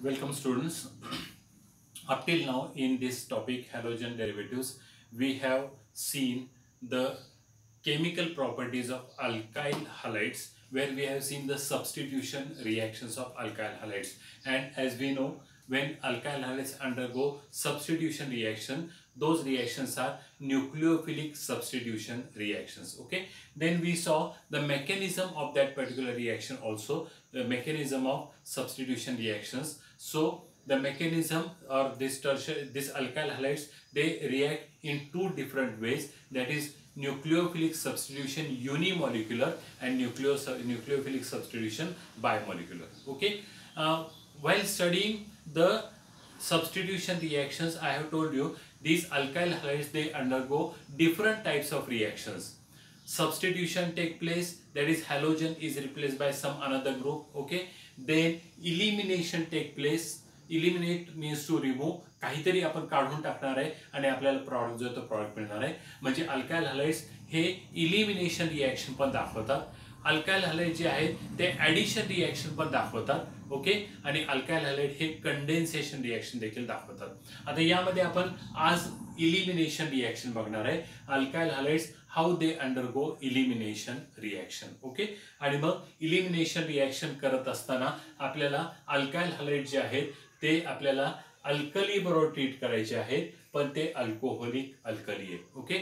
Welcome students. Up till now in this topic halogen derivatives, we have seen the chemical properties of alkyl halides, where we have seen the substitution reactions of alkyl halides. And as we know, when alkyl halides undergo substitution reaction, those reactions are nucleophilic substitution reactions. Okay, then we saw the mechanism of that particular reaction, also the mechanism of substitution reactions. So the mechanism or this alkyl halides, they react in two different ways, that is nucleophilic substitution unimolecular and nucleophilic substitution bimolecular. Okay, while studying the substitution reactions, I have told you these alkyl halides, they undergo different types of reactions. Substitution take place, that is halogen is replaced by some another group. Okay, then elimination take place. Eliminate means to remove, काहीतरी आपण काढून टाकणार आहे आणि आपल्याला product जो तो product मिळणार आहे. म्हणजे अल्काइल हलाइड्स हे इलिमिनेशन रिएक्शन पण दाखवतात. अल्काइल हलाइड जे आहेत ते ॲडिशन रिएक्शन पण दाखवतात. ओके, आणि अल्काइल हलाइड हे कंडेन्सेशन रिएक्शन देखील दाखवतात. आता यामध्ये आपण आज इलिमिनेशन रिएक्शन बघणार आहे. Alkyl halides how they undergo elimination reaction. Okay, आणि मग इलिमिनेशन रिएक्शन करत असताना आपल्याला अल्काइल हलाइड जे आहेत ते आपल्याला अल्कली बरोबर ट्रीट करायचे आहेत, पण ते अल्कोहोलिक अल्कली आहे. ओके,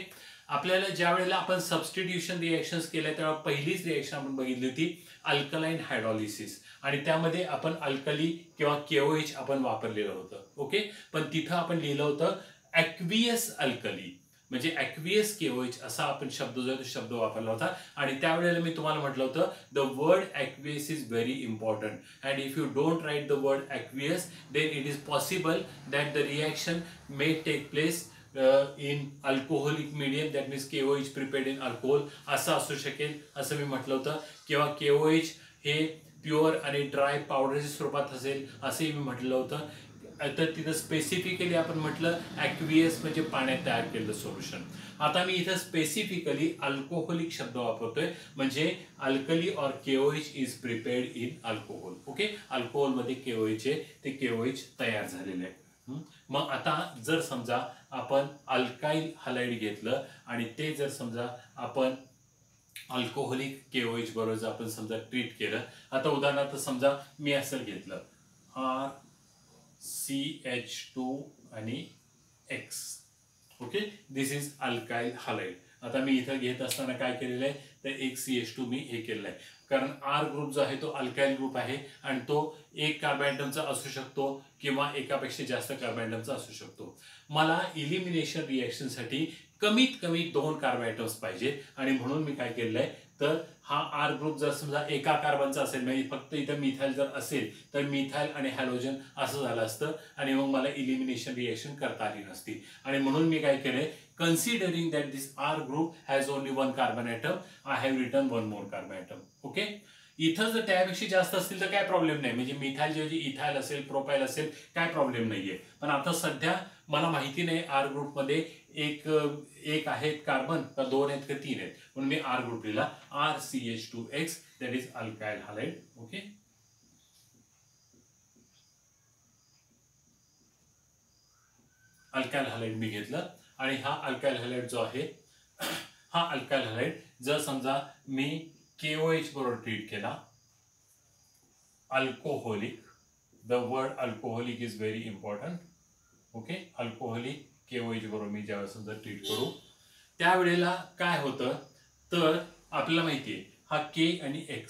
आपल्याला ज्या वेळेला आपण सबस्टिट्यूशन रिएक्शन्स केल्या तेव्हा पहिलीच रिएक्शन आपण बघितली होती अल्कलाइन हायड्रॉलिसिस, आणि त्यामध्ये आपण अल्कली किंवा KOH आपण वापरलेलं होतं. ओके, पण तिथं आपण लिहिलं होतं ॲक्वियस अल्कली, म्हणजे ॲक्वियस KOH असा आपण शब्द वापरला होता. आणि त्यावेळेला मी तुम्हाला म्हटलं होतं the word aqueous is very important, and if you don't write the word aqueous then it is possible that the reaction may take place in alcoholic medium, that means KOH prepared in alcohol असं असू शकेल असं मी म्हटलं होतं, किंवा KOH हे pure आणि dry पावडरच्या स्वरूपात असेल असंही मी म्हटलं होतं. तर तिथं स्पेसिफिकली आपण म्हटलं ॲक्वियस म्हणजे पाण्यात तयार केलेलं सोल्युशन. आता मी इथं स्पेसिफिकली अल्कोहोलिक शब्द वापरतोय, म्हणजे अल्कली और KOH is prepared in alcohol. Okay, अल्कोहोलमध्ये KOH आहे, ते KOH तयार झालेले आहे. मग आता जर समजा आपण अल्काइल हलाइड घेतलं आणि ते जर समजा आपण अल्कोहोलिक KOH बरोबर जर आपण समजा ट्रीट केलं. आता उदाहरणार्थ समजा मी असं घेतलं RCH2 आणि X. Okay, this is alkyl halide. आता मी इथं घेत असताना काय केलेलं आहे तर एक CH2 मी हे केलेलं आहे, कारण R ग्रुप जो आहे तो अल्काइल ग्रुप आहे आणि तो एक कार्बन ॲटमचा असू शकतो किंवा एकापेक्षा जास्त कार्बन ॲटमचा असू शकतो. मला इलिमिनेशन रिएक्शनसाठी कमीत कमी 2 कार्बन ॲटम्स पाहिजे, आणि म्हणून मी काय केलेलं आहे तर हा R ग्रुप जर समजा एका कार्बनचा असेल, म्हणजे फक्त इथं मिथाइल जर असेल तर मिथाइल आणि हॅलोजन असं झालं असतं, आणि मग मला इलिमिनेशन रिएक्शन करता आली नसती. आणि म्हणून मी काय केलंय, considering that this R group has only one carbon atom, I have written one more carbon atom. Okay, इथं जर त्यापेक्षा जास्त असतील तर काय प्रॉब्लेम नाही, म्हणजे मिथाइल जे इथाइल असेल, प्रोपाइल असेल, काय प्रॉब्लेम नाहीये. पण आता सध्या मला माहिती नाही R ग्रुप मध्ये एक आहेत कार्बन का 2 आहेत का 3 आहेत, म्हणून मी R ग्रुप लिहिला RCH2X, that is alkyl halide. Okay, alkyl halide मी घेतलं, आणि हा अल्काइल हलाइड जो आहे हा अल्काइल हलाइड जर समजा मी KOH बरोबर ट्रीट केला, alcoholic, the word alcoholic is very important. Okay, alcoholic KOH बरोबर मी जेव्हा समजा ट्रीट करू त्यावेळेला काय होतं तर आपल्याला माहिती आहे हा K आणि X,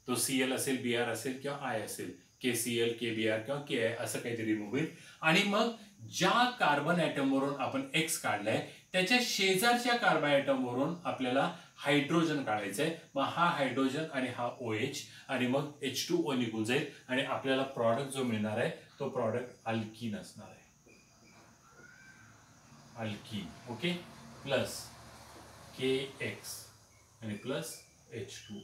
तो Cl असेल, Br असेल किंवा I असेल, KCl, KBr किंवा KI असं काहीतरी रिमूव्ह होईल. आणि मग ज्या कार्बन ॲटम वरून आपण X काढलाय त्याच्या शेजारच्या कार्बन ॲटम वरून आपल्याला हायड्रोजन काढायचं आहे. मग हा हायड्रोजन आणि हा OH, आणि मग H2O निघून जाईल, आणि आपल्याला प्रॉडक्ट जो मिळणार आहे तो प्रॉडक्ट अल्कीन असणार आहे, अल्कीन. ओके, प्लस KX आणि प्लस H2O.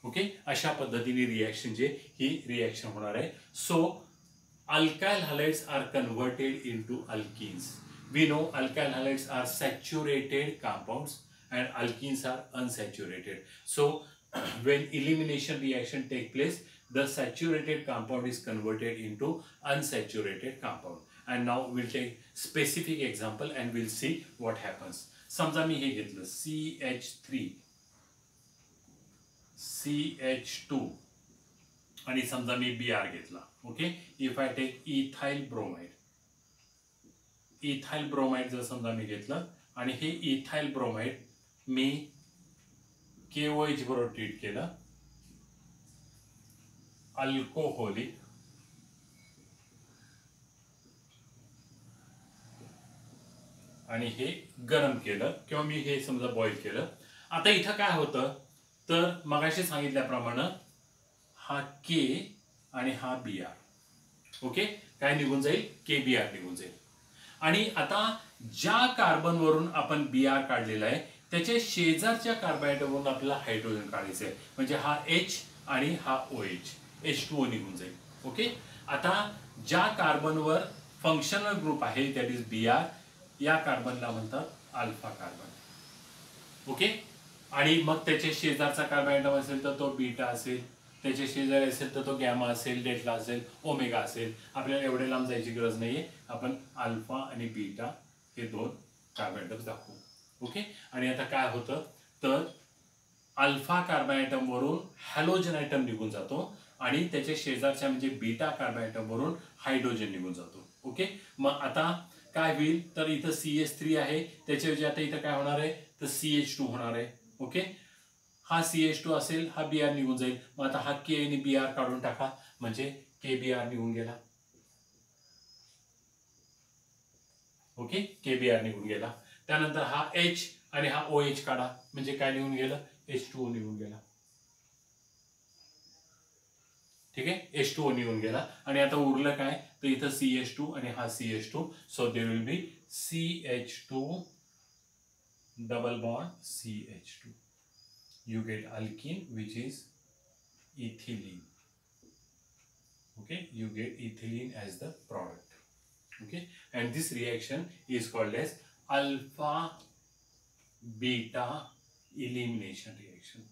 ओके, अशा पद्धतीने रिएक्शन जे ही रिएक्शन होणार आहे. So alkyl halides are converted into alkenes. We know alkyl halides are saturated compounds and alkenes are unsaturated. So when elimination reaction take place, the saturated compound is converted into unsaturated compound. And now we'll take specific example and we'll see what happens. समजा मी हे घेतलं CH3 CH2 आणि समजा मी Br घेतला. Okay, if I take ethyl bromide जर समजा मी घेतलं आणि हे इथाइल ब्रोमाइड मी KOH बरोबर ट्रीट केलं, अल्कोहोलिक आणि हे गरम केलं किंवा मी हे समजा बॉईल केलं. आता इथं काय होतं तर मगाशी सांगितल्याप्रमाणे हा K आणि हा Br. ओके, काय निघून जाईल, KBr निघून जाईल. आणि आता ज्या कार्बन वरून आपण Br काढलेला आहे त्याच्या शेजारच्या कार्बन ॲटमवरून आपल्याला हायड्रोजन काढायचं आहे, म्हणजे हा H आणि हा OH H2O निघून जाईल. ओके, आता ज्या कार्बनवर फंक्शनल ग्रुप आहे दॅट इज Br, या कार्बनला म्हणतात अल्फा कार्बन. ओके, आणि मग त्याच्या शेजारचा कार्बन ॲटम असेल तर तो बीटा असेल, त्याच्या शेजारी असेल तर तो गॅमा असेल, डेल्टा असेल, ओमेगा असेल. आपल्याला एवढे लांब जायची गरज नाहीये, आपण अल्फा आणि बीटा हे दोन कार्बन ॲटम्स दाखवू. ओके, आणि आता काय होतं तर अल्फा कार्बन ॲटम वरून हॅलोजन ॲटम निघून जातो आणि त्याच्या शेजारच्या म्हणजे बीटा कार्बन ॲटम वरून हायड्रोजन निघून जातो. ओके, मग आता काय होईल तर इथं CH3 आहे, त्याच्याऐवजी आता इथं काय होणार आहे तर CH2 होणार आहे. ओके, हा CH2 असेल, हा Br निघून जाईल. मग आता हा K आणि Br काढून टाका म्हणजे KBr निघून गेला. ओके, KBr निघून गेला. त्यानंतर हा H आणि हा OH काढा म्हणजे काय निघून गेलं, H2O निघून गेला. ठीक आहे, H2O निघून गेला. आणि आता उरलं काय तर इथं CH2 आणि हा CH2, so there will be CH2 double bond CH2. You get alkene which is ethylene. Okay, you get ethylene as the product. Okay, and this reaction is called as alpha beta elimination reaction.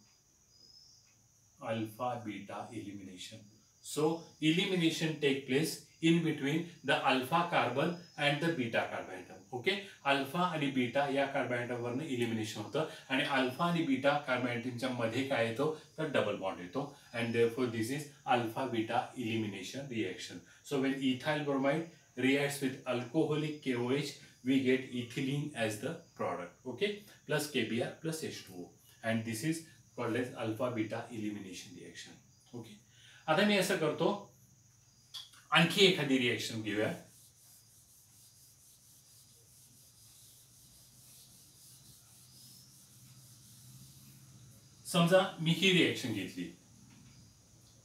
Alpha beta elimination. So elimination take place in between the alpha carbon and the beta carbon atom. Okay, alpha आणि beta या carbon item वरनं elimination होतं आणि alpha आणि beta carbon ॲटमच्या मध्ये काय येतो तर डबल बॉन्ड येतो. And therefore this is alpha beta elimination reaction. So when ethyl bromide reacts with alcoholic KOH we get ethylene as the product. Okay, plus KBr plus H2O, and this is called as alpha beta elimination reaction. Okay, आता मी असं करतो आणखी एखादी reaction घेऊया. समजा मी ही reaction घेतली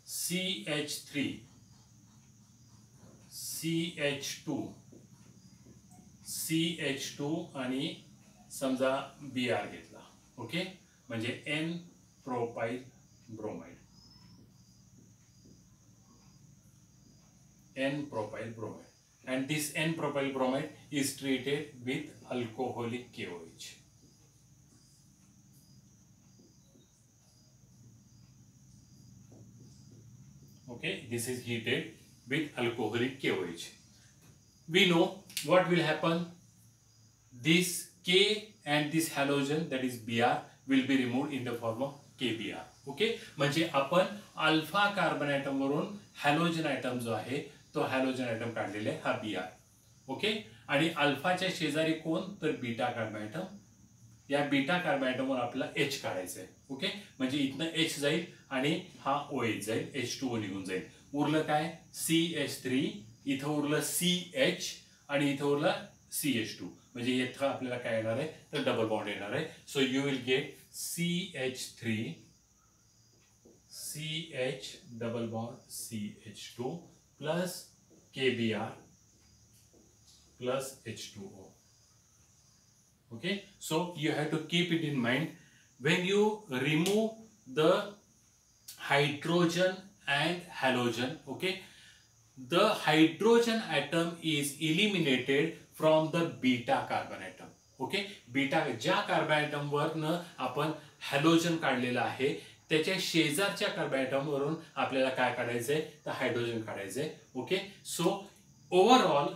CH3 CH2 आणि समजा Br घेतला. ओके, म्हणजे N propyl bromide, N propyl bromide, and this N propyl bromide is treated with alcoholic KOH. Okay, this is heated with alcoholic KOH. We know what will happen. This K and this halogen, that is Br, will be removed in the form of KBr. Okay, म्हणजे आपण alpha carbon item वरून halogen item जो आहे तो halogen item काढलेला आहे, हा Br. Okay, आणि अल्फाच्या शेजारी कोण तर बीटा कार्बन ॲटम. या बीटा कार्बन ॲटमवर आपल्याला H काढायचं आहे. ओके, म्हणजे इथनं H जाईल आणि हा OH जाईल, H2O निघून जाईल. उरलं काय CH3, इथं उरलं CH आणि इथं उरलं CH2, म्हणजे इथं आपल्याला काय येणार आहे तर डबल बॉन्ड येणार आहे. So you will get CH3 CH double bond CH2 plus KBr plus H2O. Okay, so you have to keep it in mind when you remove the hydrogen and halogen. Okay, the hydrogen atom is eliminated from the beta carbon atom. Okay, beta ज्या carbon item वरनं आपण halogen काढलेला आहे त्याच्या शेजारच्या carbon item वरून आपल्याला काय काढायचंय तर हायड्रोजन काढायचंय. Okay, so overall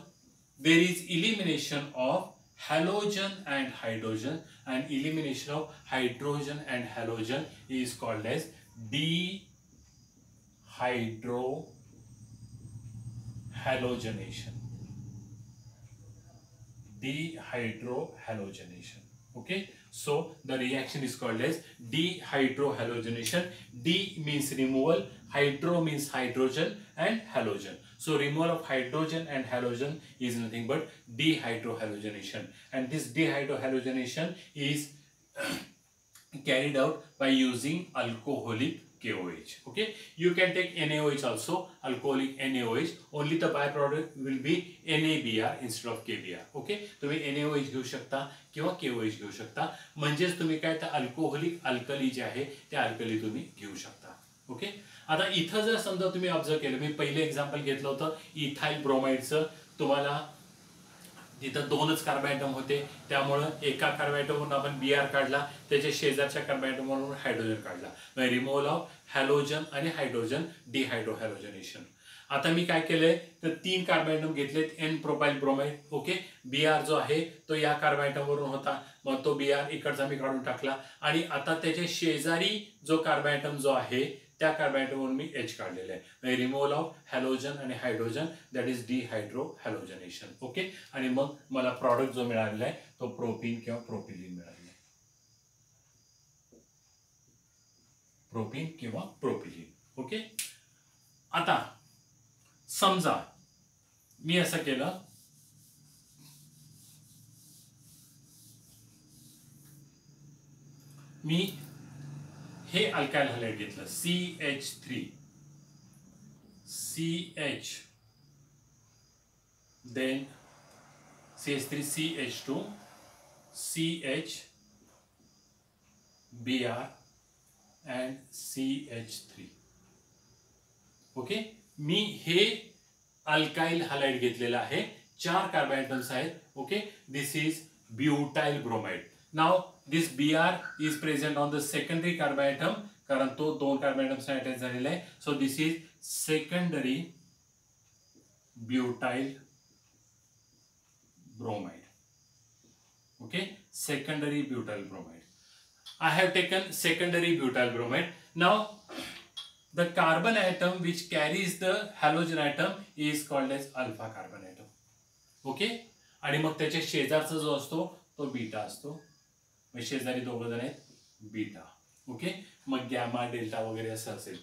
there is elimination of halogen and hydrogen, and elimination of hydrogen and halogen is called as dehydrohalogenation. Dehydrohalogenation. Okay, so the reaction is called as dehydrohalogenation. D means removal, hydro means hydrogen, and halogen. So removal of hydrogen and halogen is nothing but dehydrohalogenation, and this dehydrohalogenation is carried out by using alcoholic KOH. Okay, you can take NaOH also, alcoholic NaOH. Only the byproduct will be NaBr instead of KBr. Okay, तुम्ही NaOH घेऊ शकता किंवा KOH घेऊ शकता. म्हणजेच तुम्ही काय तर अल्कोहोलिक अल्कली जे आहे ते अल्कली तुम्ही घेऊ शकता. ओके, आता इथं जर समजा तुम्ही ऑब्झर्व केलं, मी पहिले एक्झाम्पल घेतलं होतं इथाइल ब्रोमाइडचं. तुम्हाला तिथं दोनच कार्बन ॲटम होते, त्यामुळं एका कार्बन ॲटमवरून आपण Br काढला, त्याच्या शेजारच्या कार्बन ॲटमवरून हायड्रोजन काढला. रिमूव्हल ऑफ हॅलोजन आणि हायड्रोजन, डिहायड्रोहॅलोजनेशन. आता मी काय केलंय तर 3 कार्बन ॲटम घेतलेत N propyl bromide. Okay, Br जो आहे तो या कार्बन ॲटमवरून होता, मग तो Br इकडचा मी काढून टाकला, आणि आता त्याच्या शेजारी जो कार्बन ॲटम जो आहे त्या कार्बन ॲटमवरून मी H काढलेला आहे. रिमूव्हल ऑफ हॅलोजन आणि हायड्रोजन, दॅट इज डिहायड्रोहॅलोजनेशन. ओके, आणि मग मला प्रॉडक्ट जो मिळालेला आहे तो प्रोपीन किंवा प्रोपिलीन मिळालेला आहे. प्रोपीन किंवा प्रोपिलीन. ओके, आता समजा मी असं केलं, मी हे अल्काइल हॅलाइड घेतलं CH3, CH, then CH3, CH2, CH, Br and CH3. Okay, मी हे अल्काइल हॅलाइड घेतलेलं आहे, 4 कार्बन ॲटम्स आहेत. Okay, this is butyl bromide. Now this Br is present on the secondary carbon atom, कारण तो 2 carbon ॲटम्सना attach झालेला आहे. So this is secondary butyl bromide. Okay, secondary butyl bromide. I have taken secondary butyl bromide. Now the carbon atom which carries the halogen atom is called as alpha carbon atom. Okay, आणि मग त्याच्या शेजारचा जो असतो तो beta असतो. शेजारी दोघं जण आहेत बीटा. ओके, मग गॅमा डेल्टा वगैरे असं असेल.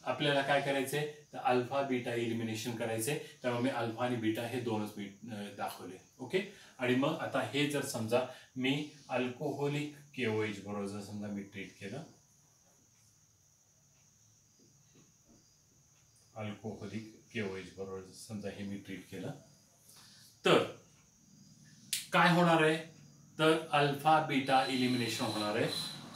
आपल्याला काय करायचंय तर अल्फा बीटा इलिमिनेशन करायचंय, त्यामुळे मी अल्फा आणि बीटा हे दोनच मी दाखवले. ओके, आणि मग आता हे जर समजा मी अल्कोहोलिक KOH बरोबर जर समजा मी ट्रीट केलं, अल्कोहोलिक KOH बरोबर समजा हे मी ट्रीट केलं, तर काय होणार आहे तर अल्फा बीटा इलिमिनेशन होणार आहे.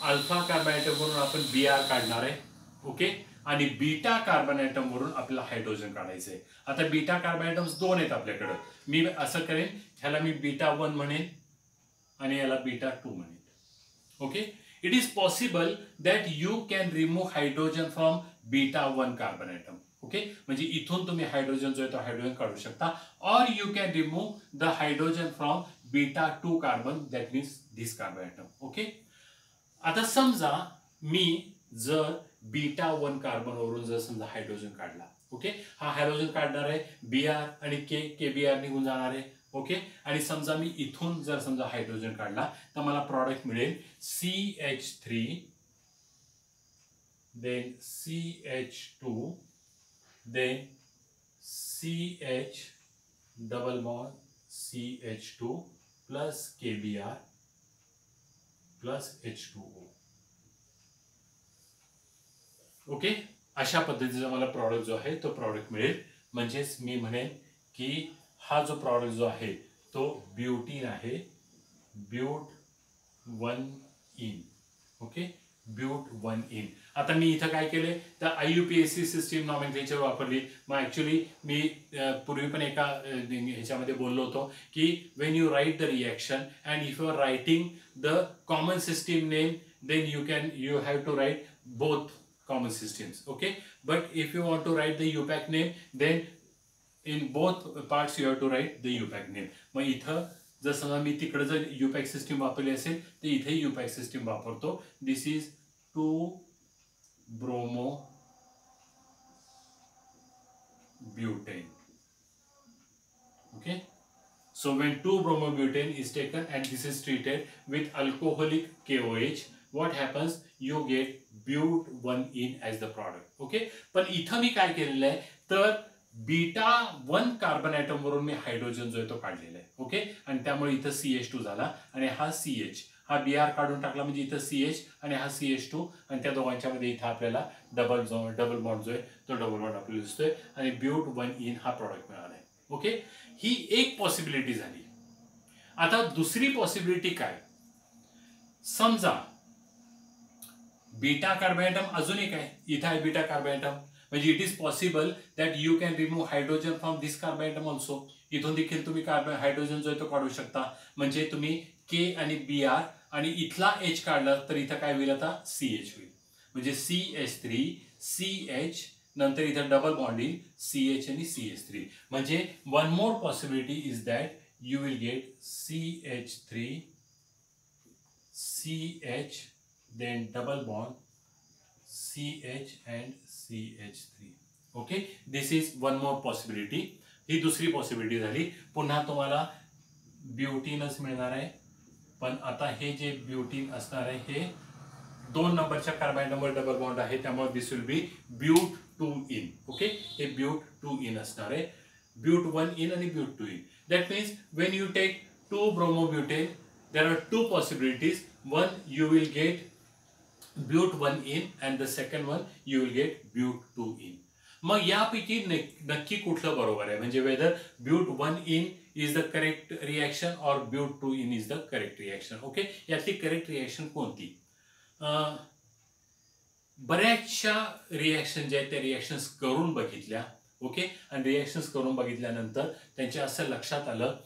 अल्फा कार्बन ॲटम वरून आपण Br काढणार आहे. ओके, आणि बीटा कार्बन ॲटम वरून आपल्याला हायड्रोजन काढायचं आहे. आता बीटा कार्बन ॲटम्स 2 आहेत आपल्याकडे. मी असं करेन, ह्याला मी β1 म्हणेन आणि याला β2 म्हणेन. Okay, it is possible that you can remove hydrogen from β1 carbon atom. Okay, म्हणजे इथून तुम्ही हायड्रोजन जो आहे तो हायड्रोजन काढू शकता, or you can remove the hydrogen from β2 carbon, that means this carbon atom. Okay, आता समजा मी जर β1 कार्बन वरून जर समजा हायड्रोजन काढला. ओके, हा हायड्रोजन काढणार आहे, Br आणि KBr निघून जाणार आहे. ओके, आणि समजा मी इथून जर समजा हायड्रोजन काढला तर मला प्रॉडक्ट मिळेल CH3, then CH2, then CH double bond CH2 plus KBr plus H2O. Okay, अशा पद्धतीचा मला प्रॉडक्ट जो आहे तो प्रॉडक्ट मिळेल. म्हणजेच मी म्हणेन की हा जो प्रॉडक्ट जो आहे तो ब्यूटीन आहे, ब्यूट1इन. ओके, ब्यूट1इन. आता मी इथं काय केले तर IUPAC सिस्टीम नॉमेनक्लेचर वापरली. मग ॲक्च्युली मी पूर्वी पण एका ह्याच्यामध्ये बोललो होतो की when you write the reaction and if you are writing the common system name, then you have to write both common systems. Okay, but if you want to write the UPAC name, then in both parts you have to write the UPAC name. मग इथं जर समजा मी तिकडे जर UPAC system वापरली असेल तर इथे UPAC सिस्टीम वापरतो. दिस is 2-bromobutane. Okay, so when 2-bromobutane is taken and this is treated with alcoholic KOH, what happens? You get but1ene as the product. Okay, पण इथं मी काय केलेलं आहे तर β1 कार्बन ॲटम वरून मी हायड्रोजन जो आहे तो काढलेला आहे. ओके, आणि त्यामुळे इथं CH2 झाला आणि हा CH, हा Br काढून टाकला म्हणजे इथं CH आणि हा CH2 आणि त्या दोघांच्या मध्ये इथं आपल्याला डबल बॉन्ड जो आहे तो डबल बॉन्ड आपल्याला दिसतोय आणि but1ene हा प्रॉडक्ट मिळाला आहे. ओके, ही एक पॉसिबिलिटी झाली. आता दुसरी पॉसिबिलिटी काय? समजा बीटा कार्बन ॲटम अजून एक आहे, इथं आहे बीटा कार्बन ॲटम, म्हणजे it is possible that you can remove hydrogen from this carbon atom also. इथून देखील तुम्ही कार्बन हायड्रोजन जो आहे तो काढू शकता. म्हणजे तुम्ही के आणि Br आणि इथला H काढला तर इथं काय होईल? आता CH होईल. म्हणजे CH3 CH नंतर इथं डबल बॉन्ड येईल CH आणि CH3. म्हणजे one more possibility is that you will get CH3 CH then double bond CH and CH3. Okay, this is one more possibility. ही दुसरी पॉसिबिलिटी झाली. पुन्हा तुम्हाला ब्युटीनच मिळणार आहे, पण आता हे जे ब्युटीन असणार आहे हे 2 नंबरच्या कार्बन नंबर डबल बॉन्ड आहे त्यामुळे दिस विल बी but2ene. ओके, हे but2ene असणार आहे. but1ene आणि but2ene. That means when you take 2-bromobutane there are two possibilities. One you will get but1ene and the second one you will get but2ene. मग यापैकी नक्की कुठलं बरोबर आहे? म्हणजे whether but1ene is the correct reaction or but2ene is the correct reaction. Okay, यातली correct reaction कोणती? बऱ्याचशा रिएक्शन ज्या आहेत त्या रिएक्शन्स करून बघितल्या. ओके, आणि रिएक्शन्स करून बघितल्यानंतर त्यांच्या असं लक्षात आलं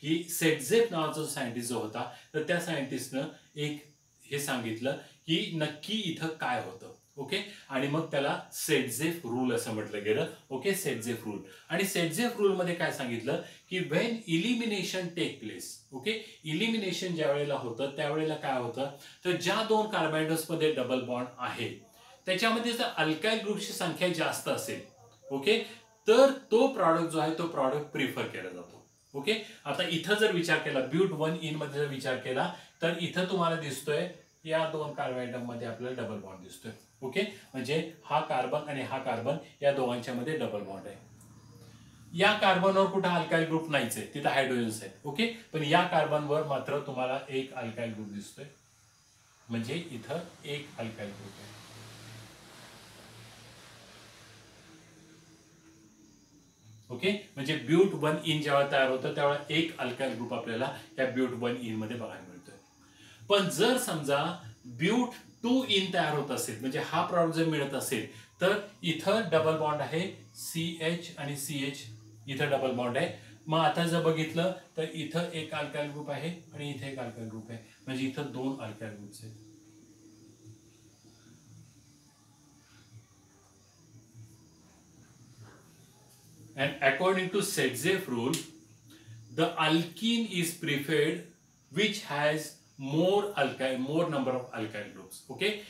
की सेटझेफ नावाचा जो सायंटिस्ट जो होता तर त्या सायंटिस्टनं एक हे सांगितलं की नक्की इथं काय होतं. ओके, आणि मग त्याला सेटझेफ रूल असं म्हटलं गेलं. Okay, Saytzeff rule. आणि सेटझेफ रूल मध्ये काय सांगितलं की when elimination take place. Okay, elimination ज्या वेळेला होतं त्यावेळेला काय होतं तर ज्या 2 कार्बोहायड्रेट्स मध्ये डबल बॉन्ड आहे त्याच्यामध्ये जर अल्काइल ग्रुपची संख्या जास्त असेल, ओके, तर तो प्रॉडक्ट जो आहे तो प्रॉडक्ट प्रिफर केला जातो. ओके, आता इथं जर विचार केला but1ene मध्ये जर विचार केला तर इथं तुम्हाला दिसतोय या 2 कार्बन ॲटम मध्ये आपल्याला डबल बॉन्ड दिसतोय. ओके, म्हणजे हा कार्बन आणि हा कार्बन या दोघांच्या मध्ये डबल बॉन्ड आहे. या कार्बनवर कुठे अल्काइल ग्रुप नाहीच आहे, तिथं हायड्रोजन्स आहेत. ओके, पण या कार्बनवर मात्र तुम्हाला एक अल्काइल ग्रुप दिसतोय, म्हणजे इथं एक अल्काइल ग्रुप आहे. ओके, म्हणजे but1ene जेव्हा तयार होतं तेव्हा एक अल्काइल ग्रुप आपल्याला या but1ene मध्ये बघायला मिळतोय. पण जर समजा but2ene तयार होत असेल म्हणजे हा प्रॉडक्ट जर मिळत असेल तर इथं डबल बॉन्ड आहे CH आणि CH, इथं डबल बॉन्ड आहे. मग आता जर बघितलं तर इथं एक अल्काइल ग्रुप आहे आणि इथे एक अल्काइल ग्रुप आहे, म्हणजे इथं 2 अल्काइल ग्रुप्स आहेत. And according to Setzef rule, the alkene is preferred which has more number of alkyl groups. Okay,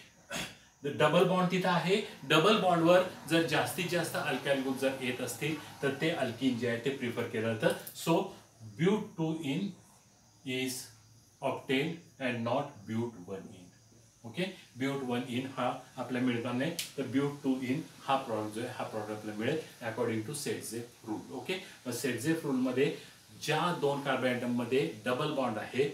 the double bond तिथं आहे. डबल बॉन्डवर जर जास्तीत जास्त अल्काइल ग्रुप जर येत असतील तर ते अल्कीन जे आहे ते प्रिफर केलं जातं. So but2ene is obtained and not but1ene. Okay, but1ene हा आपल्याला मिळणार नाही तर but2ene हा प्रॉडक्ट जो आहे हा प्रॉडक्ट आपल्याला मिळेल अकॉर्डिंग टू सेटझेफ रूल. ओके, मग सेटझेफ रूल मध्ये ज्या 2 कार्बन ॲटम मध्ये डबल बॉन्ड आहे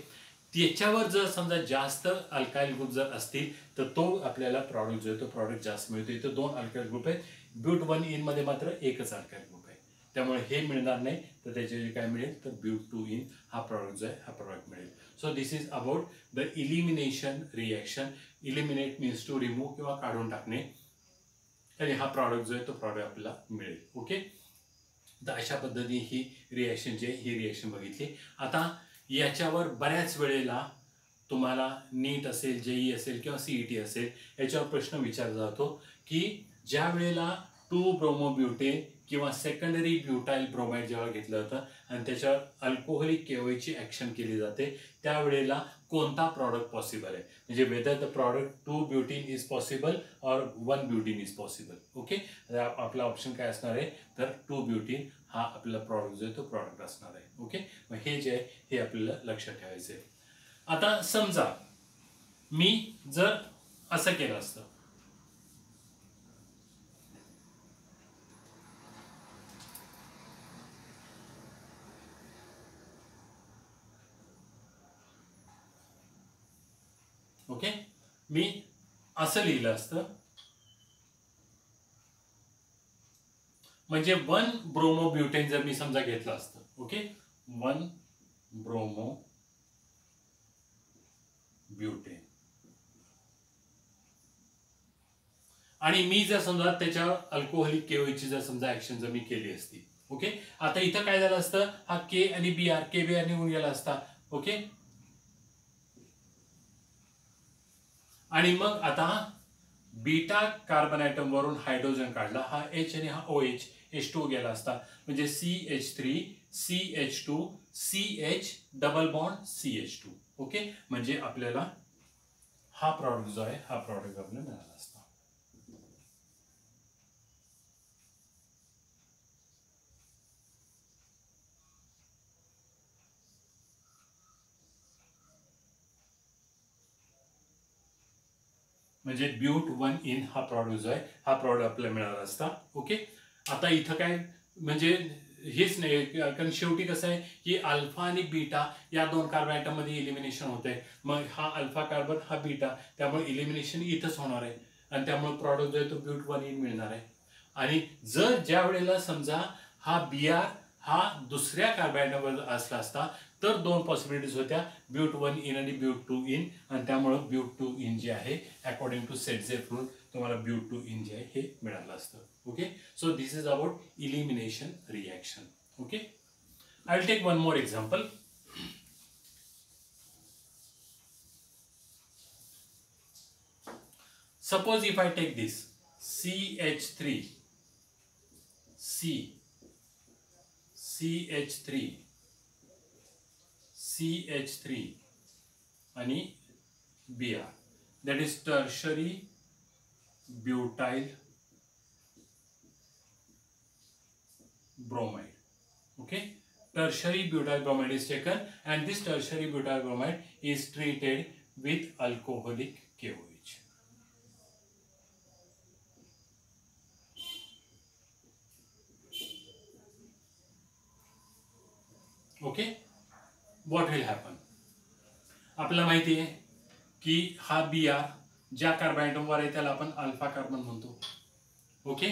त्याच्यावर जर समजा जास्त अल्काइल ग्रुप जर असतील तर तो आपल्याला प्रॉडक्ट जो आहे तो प्रॉडक्ट जास्त मिळतो. इथं 2 अल्काइल ग्रुप आहेत, but1ene मध्ये मात्र एकच अल्काइल ग्रुप आहे त्यामुळे हे मिळणार नाही. तर त्याचे काय मिळेल तर but2ene हा प्रॉडक्ट जो आहे हा प्रॉडक्ट मिळेल. So this is about the elimination reaction. Eliminate means to remove किंवा काढून टाकणे, आणि हा प्रॉडक्ट जो आहे तो प्रॉडक्ट आपल्याला मिळेल. ओके, तर अशा पद्धतीने ही रिएक्शन जी आहे ही रिएक्शन बघितली. आता याच्यावर बऱ्याच वेळेला तुम्हाला नीट असेल, जेई असेल किंवा सीईटी असेल याच्यावर प्रश्न विचारला जातो की ज्या वेळेला 2 ब्रोमोब्युटेन किंवा सेकंडरी ब्युटाइल ब्रोमाइड जेव्हा घेतलं जातं आणि त्याच्यावर अल्कोहोलिक केओएची ॲक्शन केली जाते त्यावेळेला कोणता प्रॉडक्ट पॉसिबल आहे, म्हणजे whether the product 2 butene is possible और 1 ब्युटीन इज पॉसिबल. ओके, आपला ऑप्शन काय असणार आहे तर 2 ब्युटीन हा आपला प्रॉडक्ट जो आहे तो प्रॉडक्ट असणार आहे. ओके, मग हे जे आहे हे आपल्याला लक्षात ठेवायचं आहे. आता समजा मी जर असं केलं असतं, ओके, मी असं लिहिलं असतं, म्हणजे 1 ब्रोमोब्युटेन जर मी समजा घेतलं असतं. ओके, 1 ब्रोमोब्युटेन आणि मी जर समजा त्याच्यावर अल्कोहोलिक केओची जर समजा ऍक्शन जर मी केली असती. ओके, आता इथं काय झालं असतं, हा के आणि बीआर केबीआर निघून गेला असता. ओके, आणि मग आता बीटा कार्बन ॲटम वरून हायड्रोजन काढला, हा एच आणि हा OH H2 गेला असता, म्हणजे CH3 CH2 CH double bond CH2. Okay, म्हणजे आपल्याला हा प्रॉडक्ट जो आहे हा प्रॉडक्ट आपल्याला मिळाला असता. म्हणजे ब्यूट 1 इन हा प्रॉडक्ट जो आहे हा प्रॉडक्ट आपल्याला मिळाला असता. ओके, आता इथं काय म्हणजे हेच नाही, कारण शेवटी कसं आहे की अल्फा आणि बीटा या 2 कार्बन ॲटम मध्ये इलिमिनेशन होते, मग हा अल्फा कार्बन हा बीटा, त्यामुळे इलिमिनेशन इथंच होणार आहे आणि त्यामुळे प्रॉडक्ट जो आहे तो ब्यूट 1 इन मिळणार आहे. आणि जर ज्या वेळेला समजा हा बीआर हा दुसऱ्या कार्बन ॲटमवर असला असता तर 2 पॉसिबिलिटीज होत्या, ब्यूट 1 इन आणि ब्यूट 2 इन, आणि त्यामुळे ब्यूट 2 इन जे आहे अकॉर्डिंग टू सेटझेफ रूल तुम्हाला ब्यूट 2 इन जे आहे हे मिळालं असतं. Okay, so this is about elimination reaction. Okay, I will take one more example. Suppose if I take this CH3 CH3 आणि Br, that is tertiary butyl bromide. Okay, tertiary butyl bromide is taken and this tertiary butyl bromide is treated with alcoholic KOH. Okay, what will happen, आपल्याला माहिती आहे की हा B R ज्या carbon ॲटमवर आहे त्याला आपण अल्फा कार्बन म्हणतो. ओके,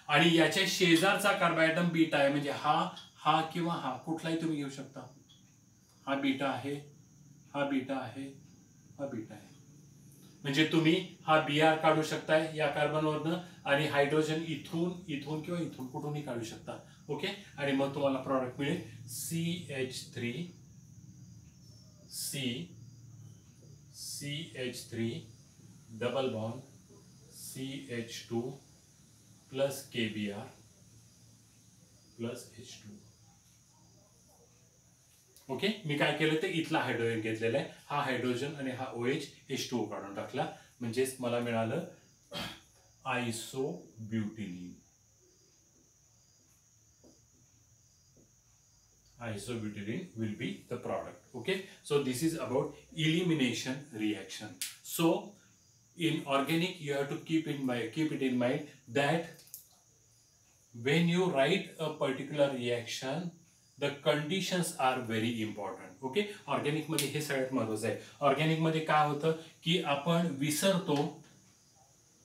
आणि याच्या शेजारचा कार्बन ॲटम बीटा आहे, म्हणजे हा किंवा हा कुठलाही तुम्ही घेऊ शकता. हा बीटा आहे, हा बीटा आहे, हा बीटा आहे, म्हणजे तुम्ही हा बीआर काढू शकताय या कार्बनवरनं आणि हायड्रोजन इथून किंवा इथून कुठूनही काढू शकता. ओके, आणि मग तुम्हाला प्रॉडक्ट मिळेल CH3 double bond CH2 plus KBr plus H2. Okay, मी काय केलं ते इथला हायड्रोजन घेतलेला आहे, हा हायड्रोजन आणि हा OH H2O काढून टाकला, म्हणजेच मला मिळालं आयसोब्युटिलीन. Isobutylene will be the product. Okay, so this is about elimination reaction. So in organic you have to keep it in mind that when you write a particular reaction the conditions are very important. Okay, organic मध्ये हे सगळ्यात महत्त्वाचं आहे. Organic मध्ये काय होतं की आपण विसरतो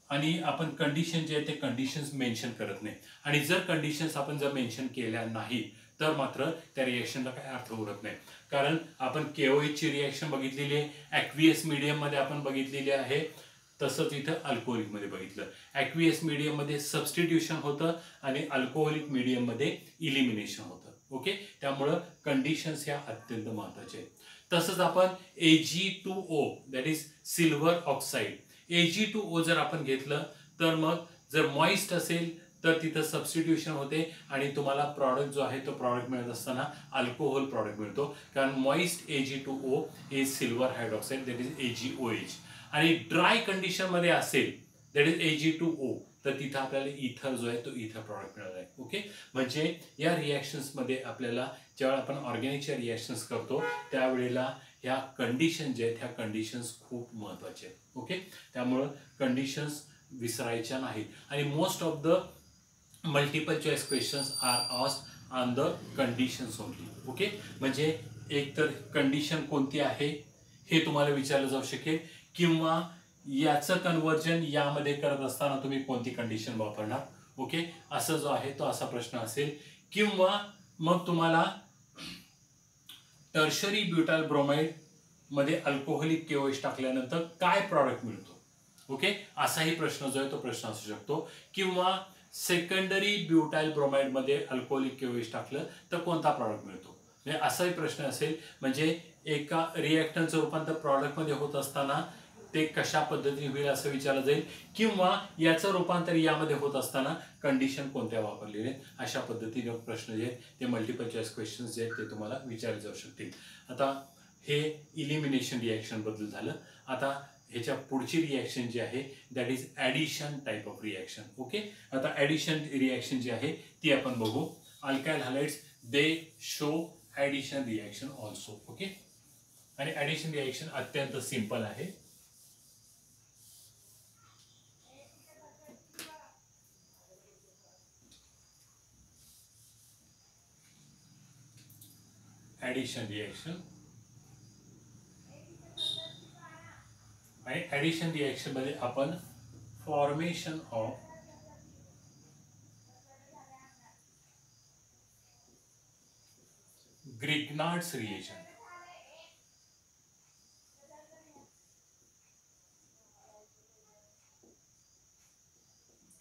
आणि आपण कंडिशन जे आहे ते कंडिशन्स मेन्शन करत नाही, आणि जर कंडिशन्स आपण जर मेन्शन केल्या नाही तर मात्र त्या रिएक्शनला काय अर्थ उरत नाही. कारण आपण KOH ची रिएक्शन बघितलेली आहे, ॲक्वियस मीडियम मध्ये आपण बघितलेली आहे, तसंच इथं अल्कोहोलिक मध्ये बघितलं. ॲक्वियस मीडियम मध्ये सबस्टिट्यूशन होतं आणि अल्कोहोलिक मीडियम मध्ये इलिमिनेशन होतं. ओके, त्यामुळं कंडिशन्स ह्या अत्यंत महत्त्वाच्या आहेत. तसंच आपण Ag2O that is silver oxide, Ag2O जर आपण घेतलं तर मग जर मॉइस्ट असेल तर तिथं सबस्टिट्यूशन होते आणि तुम्हाला प्रॉडक्ट जो आहे तो प्रॉडक्ट मिळत असताना अल्कोहोल प्रॉडक्ट मिळतो, कारण moist Ag2O is silver hydroxide that is AgOH. आणि ड्राय कंडिशन मध्ये असेल दॅट इज Ag2O तर तिथं आपल्याला इथर जो आहे तो इथर प्रॉडक्ट मिळणार आहे. ओके, म्हणजे या रिॲक्शन्स मध्ये आपल्याला जेव्हा आपण ऑर्गॅनिकच्या रिॲक्शन्स करतो त्यावेळेला ह्या कंडिशन जे आहेत ह्या कंडिशन्स खूप महत्त्वाचे आहेत. ओके, त्यामुळं कंडिशन्स विसरायच्या नाहीत. आणि most of the multiple choice questions are asked on the conditions only. Okay, म्हणजे एक तर कंडिशन कोणती आहे हे तुम्हाला विचारलं जाऊ शकेल, किंवा याचं कन्वर्जन यामध्ये करत असताना तुम्ही कोणती कंडिशन वापरणार. ओके, असं जो आहे तो असा प्रश्न असेल. किंवा मग तुम्हाला टर्शरी ब्युटाइल ब्रोमाइड मध्ये अल्कोहोलिक KOH टाकल्यानंतर काय प्रॉडक्ट मिळतो. ओके, असाही प्रश्न जो आहे तो प्रश्न असू शकतो. किंवा सेकंडरी ब्युटाइल ब्रोमाइड मध्ये अल्कोहोलिक KOH टाकलं तर कोणता प्रॉडक्ट मिळतो, म्हणजे असाही प्रश्न असेल. म्हणजे एका रिएक्टंटचं रूपांतर प्रॉडक्ट मध्ये होत असताना ते कशा पद्धतीने होईल असं विचारलं जाईल. किंवा याचं रूपांतर यामध्ये होत असताना कंडिशन कोणत्या वापरलेल्या आहेत, अशा पद्धतीने प्रश्न जे आहेत ते मल्टिपल चॉईस क्वेश्चन्स जे आहेत ते तुम्हाला विचारले जाऊ शकतील. आता हे इलिमिनेशन रिॲक्शन बद्दल झालं. आता ह्याच्या पुढची रिॲक्शन जी आहे that is addition type of reaction. Okay, आता ॲडिशन रिॲक्शन जी आहे ती आपण बघू. Alkyl halides they show addition reaction also. Okay, आणि ॲडिशन रिॲक्शन अत्यंत सिंपल आहे. ॲडिशन रिॲक्शन आणि ॲडिशन रिॲक्शन मध्ये आपण formation of Grignard's reagent.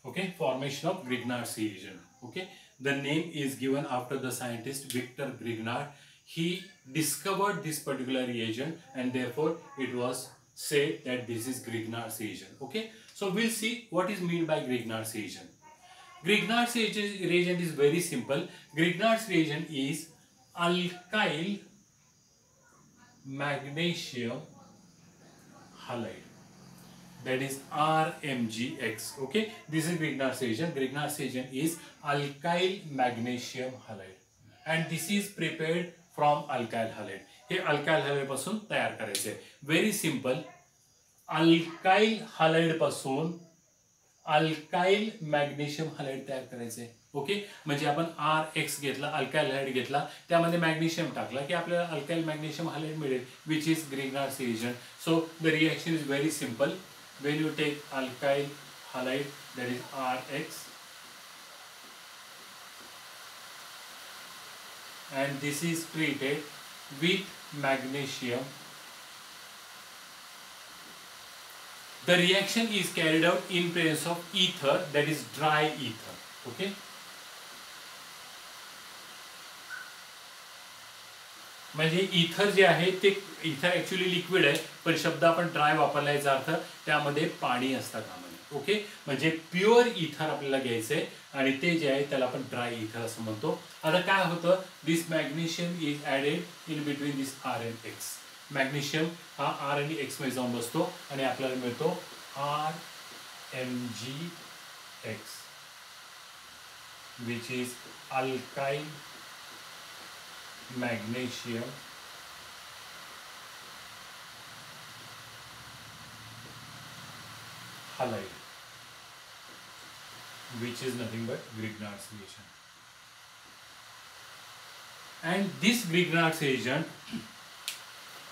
Okay, formation of Grignard's reagent. Okay, the name is given after the scientist Victor Grignard. He discovered this particular reagent and therefore it was said that this is Grignard's reagent. Okay, so we'll see what is meant by Grignard's reagent. Grignard's reagent is very simple. Grignard's reagent is alkyl magnesium halide. That is RMgX. Okay, this is Grignard's reagent. Grignard's reagent is alkyl magnesium halide, and this is prepared from alkyl halide. हे alkyl halide पासून तयार करायचे. Very simple. alkyl halide पासून alkyl magnesium halide तयार करायचे. Okay, म्हणजे आपण RX घेतला, अल्काइल हायलाइड घेतला, त्यामध्ये मॅग्नेशियम टाकला की आपल्याला अल्काइल मॅग्नेशियम हायलाइड मिळेल, which is Grignard's reagent. So the reaction is very simple. When you take alkyl halide, that is RX, and this is treated with magnesium, the reaction is carried out in presence of ether, that is dry ether. Okay, म्हणजे इथर जे आहे ते इथर actually liquid आहे, पण शब्द आपण ड्राय वापरला याचा अर्थ त्यामध्ये पाणी असतं कामा नये. ओके, म्हणजे प्युअर इथर आपल्याला घ्यायचंय आणि ते जे आहे त्याला आपण ड्राय इथर असं म्हणतो. आता काय होतं, this magnesium is added in between this R and X. Magnesium हा R आणि X मध्ये जाऊन बसतो आणि आपल्याला मिळतो RMgX, which is alkyl magnesium halide, which is nothing but Grignard's reagent. And this Grignard's reagent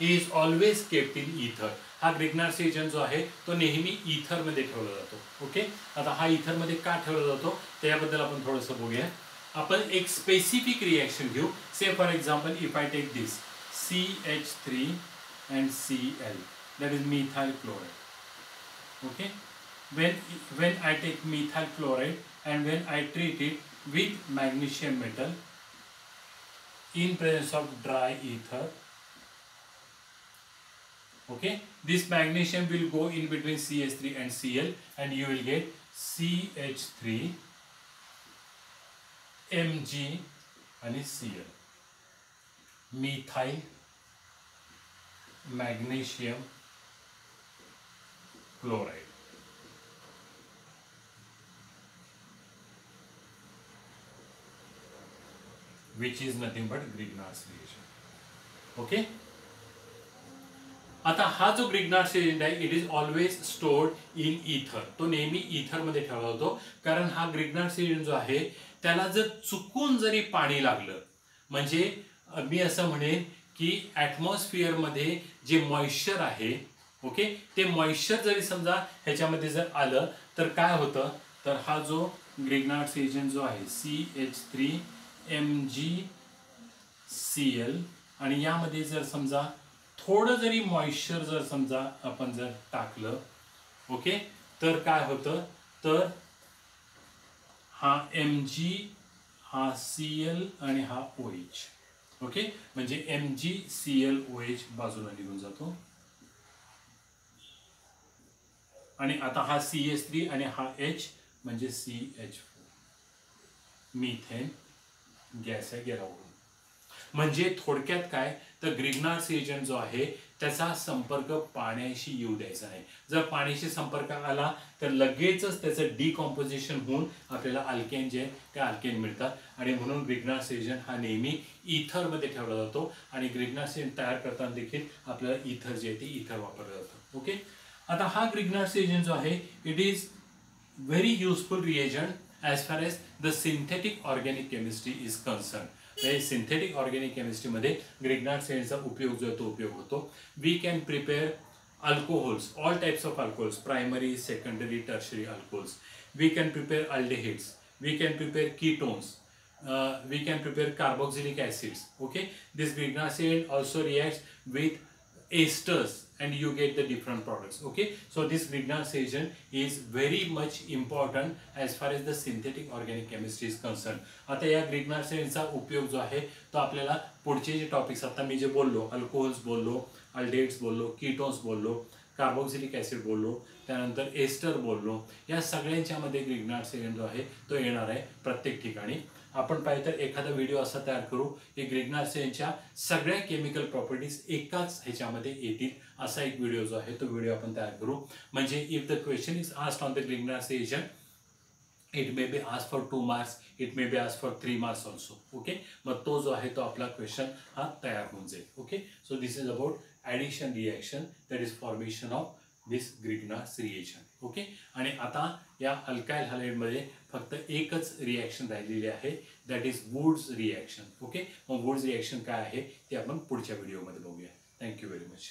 is always kept in ether. हा Grignard's reagent जो आहे तो नेहमी इथर मध्ये ठेवला जातो. ओके, आता हा इथर मध्ये का ठेवला जातो त्याबद्दल आपण थोडंसं बघूया. आपण एक स्पेसिफिक रिएक्शन घेऊ. Say for example if I take this CH3 and Cl, that is methyl chloride. Okay, when I take methyl chloride and when I treat it with magnesium metal in presence of dry ether, Okay, this magnesium will go in between CH3 and Cl, and you will get CH3 Mg and Cl, methyl magnesium chloride. Which is nothing but Grignard's reagent. Okay. आता हा जो Grignard's reagent आहे, it is always stored in इथर. तो नेहमी इथर मध्ये ठेवला होतो, कारण हा Grignard's reagent जो आहे त्याला जर चुकून जरी पाणी लागलं, म्हणजे मी असं म्हणेन की ॲटमॉस्फिअर मध्ये जे मॉइश्चर आहे, ओके, ते मॉइश्चर जरी समजा ह्याच्यामध्ये जर आलं तर काय होतं, तर हा जो Grignard's reagent जो आहे CH3 MgCl, आणि यामध्ये जर समजा थोडं जरी मॉइश्चर जर समजा आपण जर टाकलं, ओके, तर काय होतं, तर हा Mg, हा Cl आणि हा OH, ओके, म्हणजे MgClOH बाजूला निघून जातो, आणि आता हा CH3 आणि हा H म्हणजे CH4, मिथेन गॅस आहे, गेला उडून. म्हणजे थोडक्यात काय, तर Grignard's reagent जो आहे त्याचा संपर्क पाण्याशी येऊ द्यायचा नाही. जर पाण्याशी संपर्क आला तर लगेचच त्याचं डिकॉम्पोजिशन होऊन आपल्याला अल्केन जे ते अल्केन मिळतात, आणि म्हणून Grignard's reagent हा नेहमी इथर मध्ये ठेवला जातो, आणि Grignard's reagent तयार करताना देखील आपल्याला इथर जे ते इथर वापरलं जातं. ओके. आता हा Grignard's reagent जो आहे, it is very useful reagent as far as the synthetic organic chemistry is concerned. Synthetic organic chemistry मध्ये Grignard's reagent चा उपयोग जो तो उपयोग होतो. We can prepare alcohols, all types of alcohols, primary, secondary, tertiary alcohols. We can prepare aldehydes, we can prepare ketones, we can prepare carboxylic acids. Okay, this Grignard's reagent also reacts with esters and you get the different products. Okay, so this Grignard's reagent is very much important as far as the synthetic organic chemistry is concerned. आता या Grignard's reagent चा उपयोग जो आहे तो आपल्याला पुढचे जे टॉपिक्स आता मी जे बोललो, अल्कोहोल्स बोललो, अल्डेहिड्स बोललो, कीटोन्स बोललो, कार्बोक्सिलिक ॲसिड बोललो, त्यानंतर एस्टर बोललो, या सगळ्यांच्या मध्ये Grignard's reagent जो आहे तो येणार आहे प्रत्येक ठिकाणी. आपण पाहिजे तर एखादा व्हिडिओ असा तयार करू की Grignard's reagentच्या सगळ्या केमिकल प्रॉपर्टीज एकाच ह्याच्यामध्ये येतील, असा एक व्हिडिओ जो आहे तो व्हिडिओ आपण तयार करू. म्हणजे if the question is asked on the Grignard's reagent, it may be asked for 2 marks, it may be asked for 3 marks also. Okay, मग तो जो आहे तो आपला क्वेश्चन हा तयार होऊन जाईल. Okay, so this is about addition reaction, that is formation of this Grignard's reagent. Okay, आणि आता या अल्काइल हॅलाइडमध्ये फक्त एकच रिॲक्शन राहिलेली आहे, that is Wurtz reaction. Okay, मग वुड्स रिॲक्शन काय आहे ते आपण पुढच्या व्हिडिओमध्ये बघूया. Thank you very much.